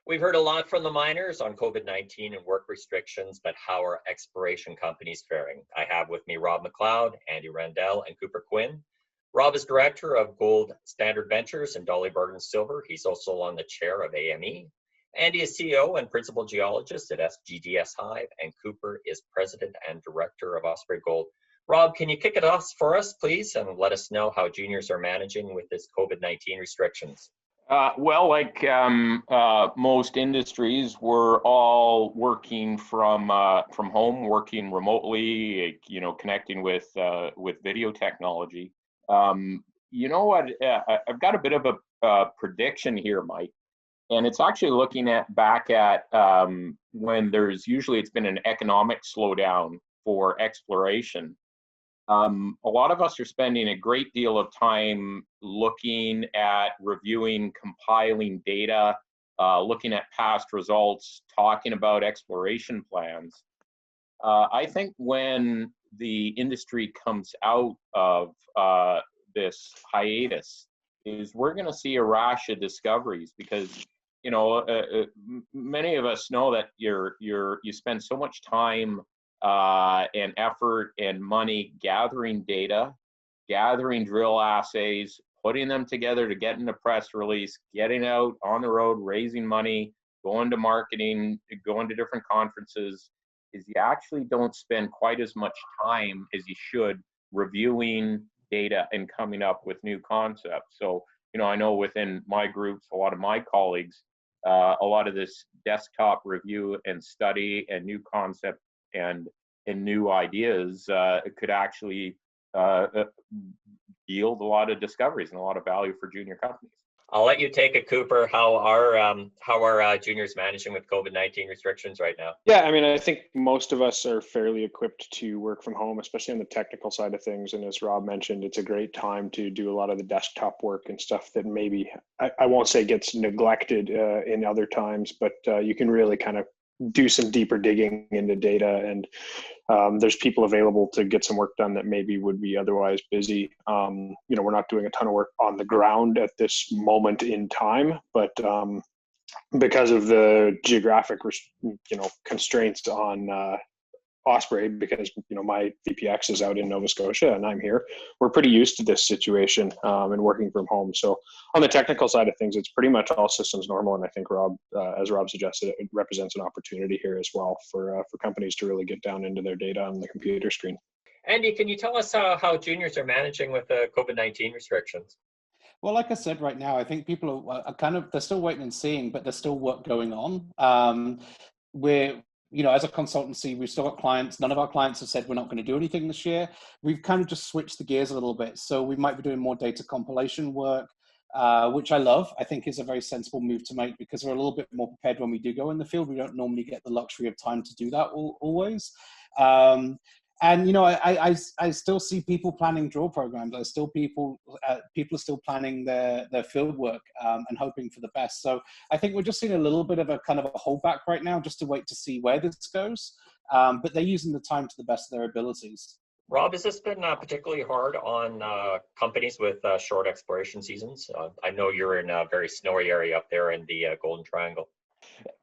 We've heard a lot from the miners on COVID-19 and work restrictions, but how are exploration companies faring? I have with me Rob McLeod, Andy Randell, and Cooper Quinn. Rob is director of Gold Standard Ventures and Dolly Varden Silver. He's also on the chair of AME. Andy is CEO and principal geologist at SGDS Hive, and Cooper is president and director of Osprey Gold. Rob, can you kick it off for us, please, and let us know how juniors are managing with this COVID-19 restrictions? Like most industries, we're all working from home, working remotely. Connecting with video technology. You know what? I've got a bit of a prediction here, Mike, and it's actually looking back at when it's been an economic slowdown for exploration. A lot of us are spending a great deal of time looking at reviewing, compiling data, looking at past results, talking about exploration plans. I think when the industry comes out of this hiatus, we're going to see a rash of discoveries because many of us know that you spend so much time and effort and money gathering data, gathering drill assays, putting them together to get in a press release, getting out on the road, raising money, going to marketing, going to different conferences, is you actually don't spend quite as much time as you should reviewing data and coming up with new concepts. So, I know within my groups, a lot of my colleagues, a lot of this desktop review and study and new concept and new ideas could actually yield a lot of discoveries and a lot of value for junior companies. I'll let you take it, Cooper. How are juniors managing with COVID-19 restrictions right now? Yeah, I think most of us are fairly equipped to work from home, especially on the technical side of things. And as Rob mentioned, it's a great time to do a lot of the desktop work and stuff that maybe, I won't say gets neglected in other times, but you can really kind of do some deeper digging into data, and there's people available to get some work done that maybe would be otherwise busy. We're not doing a ton of work on the ground at this moment in time, but because of the geographic constraints on Osprey, because my VPX is out in Nova Scotia and I'm here, we're pretty used to this situation and working from home. So on the technical side of things, it's pretty much all systems normal. And I think Rob, as Rob suggested, it represents an opportunity here as well for companies to really get down into their data on the computer screen. Andy, can you tell us how juniors are managing with the COVID-19 restrictions? Well, like I said, right now, I think people are they're still waiting and seeing, but there's still work going on. As a consultancy, we've still got clients. None of our clients have said we're not going to do anything this year. We've kind of just switched the gears a little bit. So we might be doing more data compilation work, which I love. I think is a very sensible move to make because we're a little bit more prepared when we do go in the field. We don't normally get the luxury of time to do that always. I still see people planning drill programs. There's still people are still planning their field work and hoping for the best. So I think we're just seeing a little bit of a kind of a holdback right now, just to wait to see where this goes. But they're using the time to the best of their abilities. Rob, has this been particularly hard on companies with short exploration seasons? I know you're in a very snowy area up there in the Golden Triangle.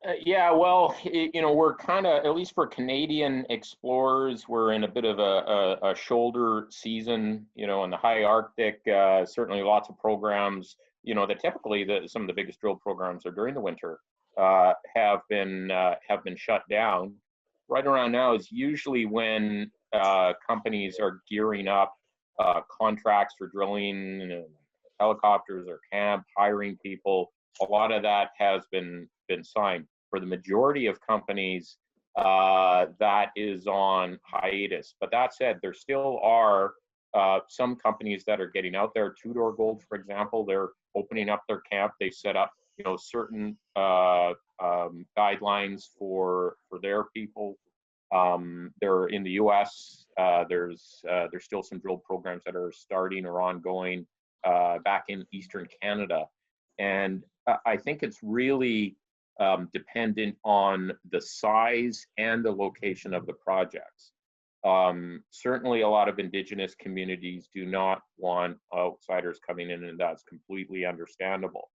We're kind of, at least for Canadian explorers, we're in a bit of a shoulder season, in the high Arctic, certainly lots of programs, that typically some of the biggest drill programs are during the winter, have been shut down. Right around now is usually when companies are gearing up contracts for drilling, helicopters or camp, hiring people. A lot of that has been signed. For the majority of companies, that is on hiatus. But that said, there still are some companies that are getting out there. Two Door Gold, for example, they're opening up their camp. They set up certain guidelines for their people. They're in the U.S. There's still some drill programs that are starting or ongoing back in Eastern Canada, and I think it's really dependent on the size and the location of the projects. Certainly, a lot of Indigenous communities do not want outsiders coming in, and that's completely understandable.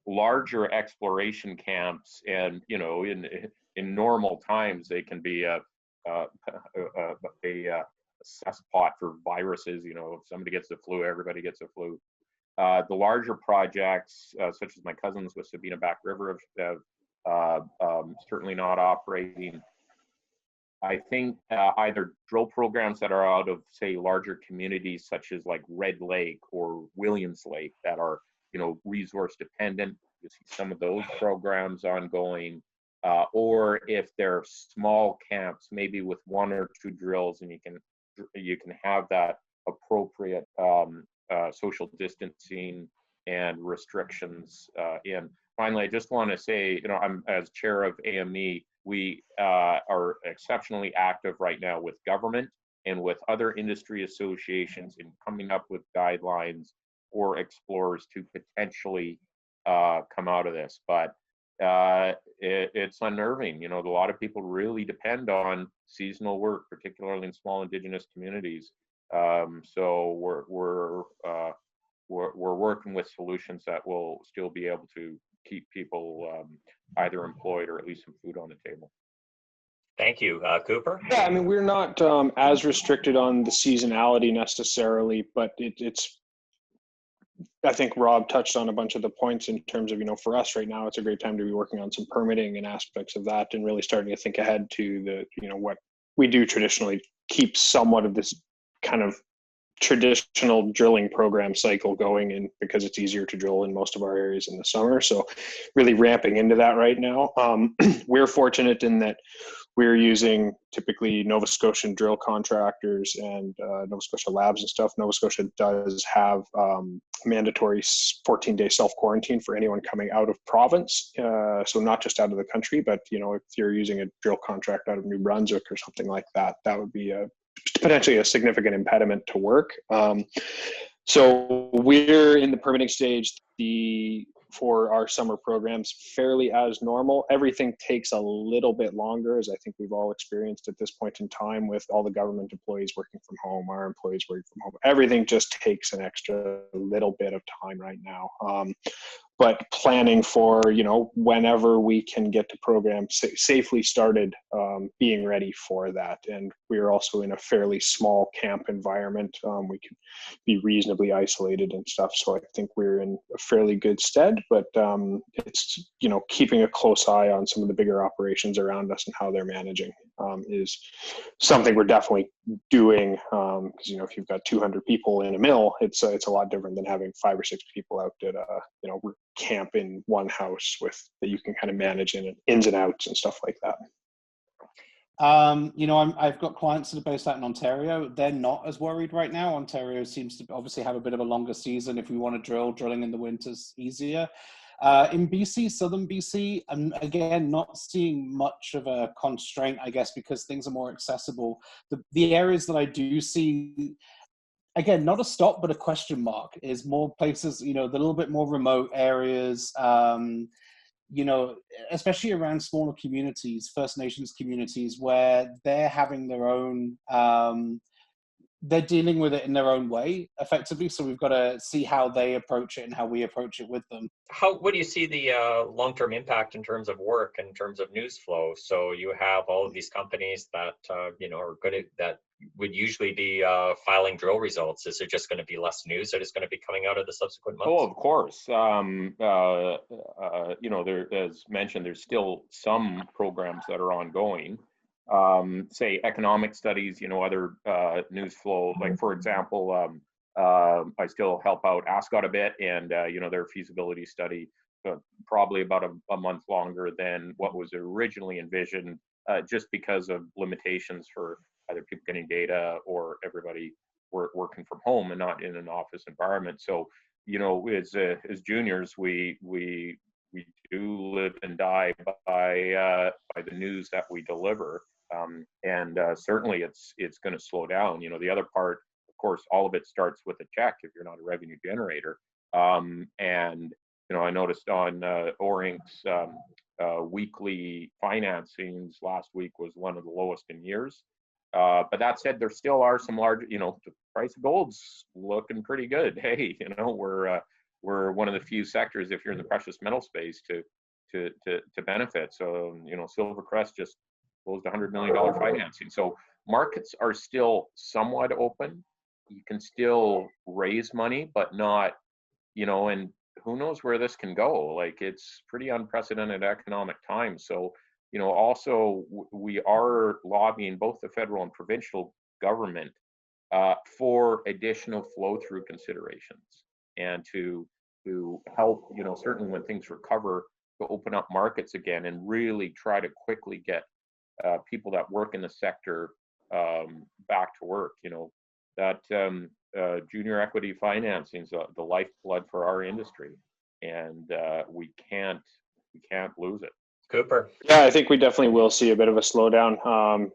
larger exploration camps, and in normal times they can be a cesspot for viruses. If somebody gets the flu, everybody gets the flu. The larger projects, such as my cousins with Sabina Back River, have certainly not operating. I think either drill programs that are out of, say, larger communities such as like Red Lake or Williams Lake that are, resource dependent. You see some of those programs ongoing, or if they're small camps, maybe with 1 or 2 drills, and you can have that appropriate social distancing and restrictions in. Finally, I just want to say, I'm as chair of AME, we are exceptionally active right now with government and with other industry associations in coming up with guidelines for explorers to potentially come out of this. But it's unnerving. A lot of people really depend on seasonal work, particularly in small Indigenous communities. So we're working with solutions that will still be able to keep people either employed or at least some food on the table. Thank you. Cooper? Yeah, I mean, we're not as restricted on the seasonality necessarily, but it's, I think Rob touched on a bunch of the points in terms of, for us right now, it's a great time to be working on some permitting and aspects of that, and really starting to think ahead to the, what we do traditionally keep somewhat of this kind of traditional drilling program cycle going, in because it's easier to drill in most of our areas in the summer. So really ramping into that right now. We're fortunate in that we're using typically Nova Scotian drill contractors and Nova Scotia labs and stuff. Nova Scotia does have mandatory 14-day self-quarantine for anyone coming out of province. So not just out of the country, but if you're using a drill contract out of New Brunswick or something like that, that would be potentially a significant impediment to work. So we're in the permitting stage for our summer programs fairly as normal. Everything takes a little bit longer, as I think we've all experienced at this point in time, with all the government employees working from home, our employees working from home. Everything just takes an extra little bit of time right now. But planning for, whenever we can get the program safely started, being ready for that. And we're also in a fairly small camp environment. We can be reasonably isolated and stuff. So I think we're in a fairly good stead, but it's, keeping a close eye on some of the bigger operations around us and how they're managing is something we're definitely doing. Because, if you've got 200 people in a mill, it's a lot different than having 5 or 6 people out at, camp in one house that you can kind of manage in ins and outs and stuff like that. I've got clients that are based out in Ontario. They're not as worried right now. Ontario seems to obviously have a bit of a longer season. If we want to drilling in the winter's easier. In BC, southern BC, I'm again not seeing much of a constraint, I guess, because things are more accessible. The areas that I do see, again, not a stop, but a question mark, is more places, the little bit more remote areas, especially around smaller communities, First Nations communities, where they're having their own, they're dealing with it in their own way, effectively. So we've got to see how they approach it and how we approach it with them. What do you see the long-term impact in terms of work, in terms of news flow? So you have all of these companies that, are that would usually be filing drill results. Is there just going to be less news that is going to be coming out of the subsequent months? Oh, of course. There, as mentioned, there's still some programs that are ongoing. Say economic studies, other news flow. Like, for example, I still help out ASCOT a bit, and their feasibility study, probably about a month longer than what was originally envisioned, just because of limitations for either people getting data or everybody working from home and not in an office environment. So, as juniors, we do live and die by the news that we deliver. And certainly it's going to slow down. The other part, of course, all of it starts with a check if you're not a revenue generator. And I noticed on Orink's weekly financings last week was one of the lowest in years. But that said, there still are some large, the price of gold's looking pretty good. Hey, we're we're one of the few sectors, if you're in the precious metal space, to benefit. So, you know, Silvercrest just closed $100 million financing. So markets are still somewhat open. You can still raise money, but not, you know, and who knows where this can go. Like, it's pretty unprecedented economic times. So, you know, also we are lobbying both the federal and provincial government for additional flow-through considerations, and to help, you know, certainly when things recover, to open up markets again and really try to quickly get people that work in the sector back to work. You know, that junior equity financing is the lifeblood for our industry, and we can't lose it. Cooper. Yeah, I think we definitely will see a bit of a slowdown.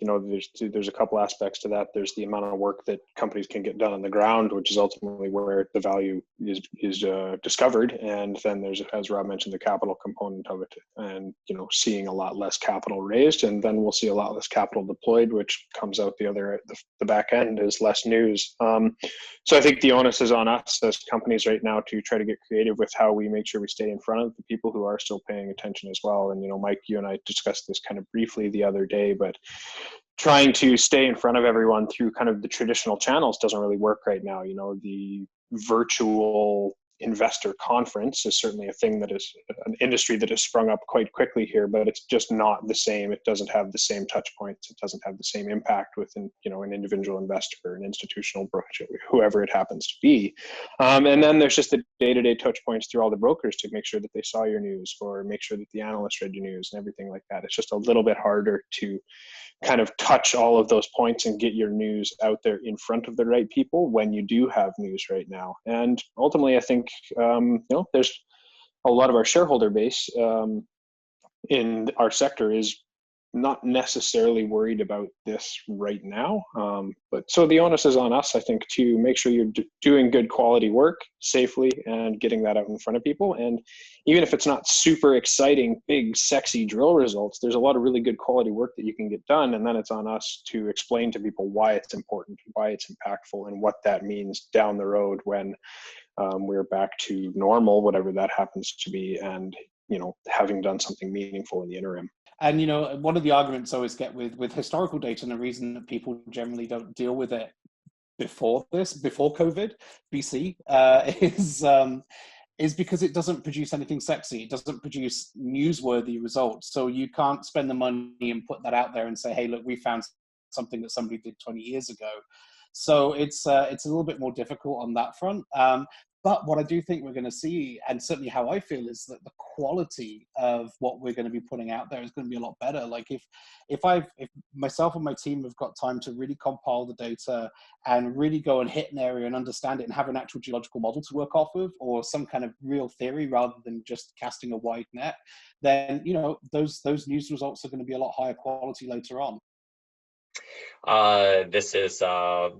You know, there's a couple aspects to that. There's the amount of work that companies can get done on the ground, which is ultimately where the value is discovered. And then there's, as Rob mentioned, the capital component of it, and, you know, seeing a lot less capital raised, and then we'll see a lot less capital deployed, which comes out the back end is less news. So I think the onus is on us as companies right now to try to get creative with how we make sure we stay in front of the people who are still paying attention as well. And, you know, Mike, you and I discussed this kind of briefly the other day, but trying to stay in front of everyone through kind of the traditional channels doesn't really work right now. You know, the virtual investor conference is certainly a thing that is an industry that has sprung up quite quickly here, but it's just not the same. It doesn't have the same touch points. It doesn't have the same impact within, you know, an individual investor or an institutional broker, whoever it happens to be. And then there's just the day-to-day touch points through all the brokers to make sure that they saw your news, or make sure that the analysts read your news and everything like that. It's just a little bit harder to kind of touch all of those points and get your news out there in front of the right people when you do have news right now. And ultimately, I think, you know, there's a lot of our shareholder base in our sector is not necessarily worried about this right now. But so the onus is on us, I think, to make sure you're doing good quality work safely and getting that out in front of people. And even if it's not super exciting, big, sexy drill results, there's a lot of really good quality work that you can get done. And then it's on us to explain to people why it's important, why it's impactful, and what that means down the road when we're back to normal, whatever that happens to be, and, you know, having done something meaningful in the interim. And, you know, one of the arguments I always get with historical data, and the reason that people generally don't deal with it before COVID, BC, is because it doesn't produce anything sexy. It doesn't produce newsworthy results. So you can't spend the money and put that out there and say, hey, look, we found something that somebody did 20 years ago. So it's a little bit more difficult on that front. But what I do think we're going to see, and certainly how I feel, is that the quality of what we're going to be putting out there is going to be a lot better. Like if myself and my team have got time to really compile the data and really go and hit an area and understand it and have an actual geological model to work off of, or some kind of real theory rather than just casting a wide net, then, you know, those news results are going to be a lot higher quality later on. This is a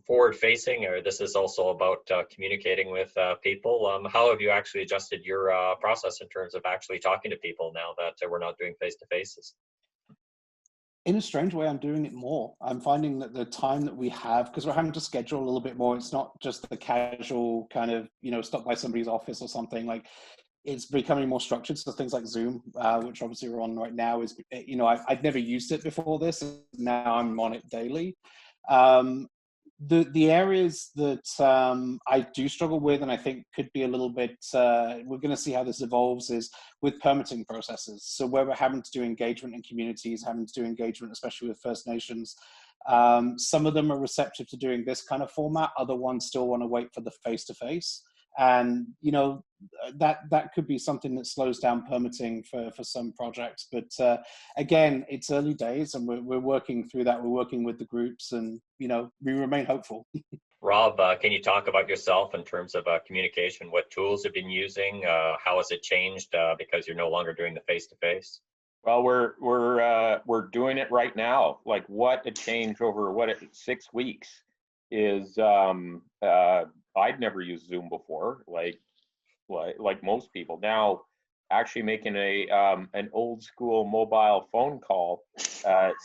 forward-facing, or this is also about communicating with people. How have you actually adjusted your process in terms of actually talking to people now that we're not doing face-to-faces? In a strange way, I'm doing it more. I'm finding that the time that we have, because we're having to schedule a little bit more, it's not just the casual kind of, you know, stop by somebody's office or something. Like, it's becoming more structured. So things like Zoom, which obviously we're on right now, is, you know, I've never used it before this. Now I'm on it daily. The areas that I do struggle with, and I think could be a little bit, we're going to see how this evolves, is with permitting processes. So where we're having to do engagement in communities, having to do engagement, especially with First Nations, some of them are receptive to doing this kind of format. Other ones still want to wait for the face-to-face. And, you know, that could be something that slows down permitting for some projects. But again, it's early days, and we're working through that. We're working with the groups, and, you know, we remain hopeful. Rob, can you talk about yourself in terms of communication? What tools have you been using? How has it changed because you're no longer doing the face-to-face? Well, we're doing it right now. Like, what a change over 6 weeks is. I'd never used Zoom before, like most people. Now, actually making an old school mobile phone call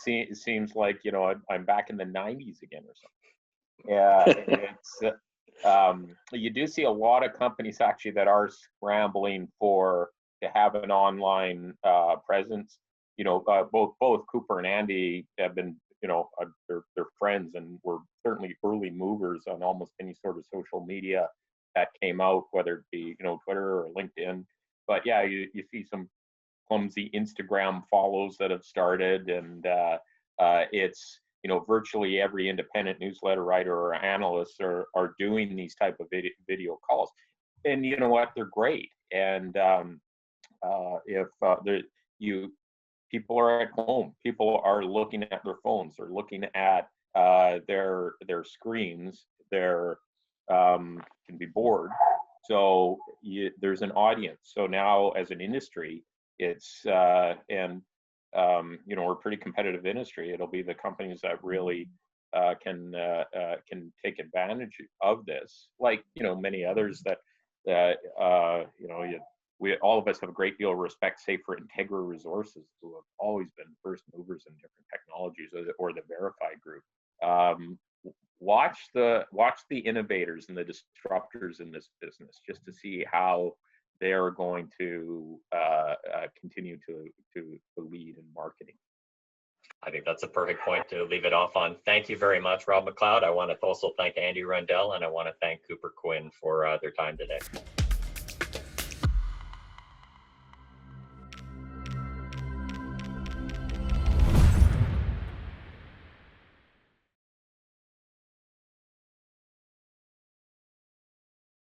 seems like, you know, I'm back in the 90s again or something. Yeah, You do see a lot of companies actually that are scrambling to have an online presence. Both Cooper and Andy have been, they're friends, and were certainly early movers on almost any sort of social media that came out, whether it be, Twitter or LinkedIn. But yeah, you see some clumsy Instagram follows that have started, and it's, virtually every independent newsletter writer or analyst are doing these type of video calls. And you know what, they're great. And if people are at home, people are looking at their phones, or looking at their screens, can be bored. So there's an audience. So now, as an industry, it's we're a pretty competitive industry. It'll be the companies that really can take advantage of this, like many others that we all of us have a great deal of respect, say, for Integra Resources, who have always been first movers in different technologies, or the Verify Group. Watch the innovators and the disruptors in this business, just to see how they're going to continue to lead in marketing. I think that's a perfect point to leave it off on. Thank you very much, Rob McLeod. I want to also thank Andy Randell, and I want to thank Cooper Quinn for their time today.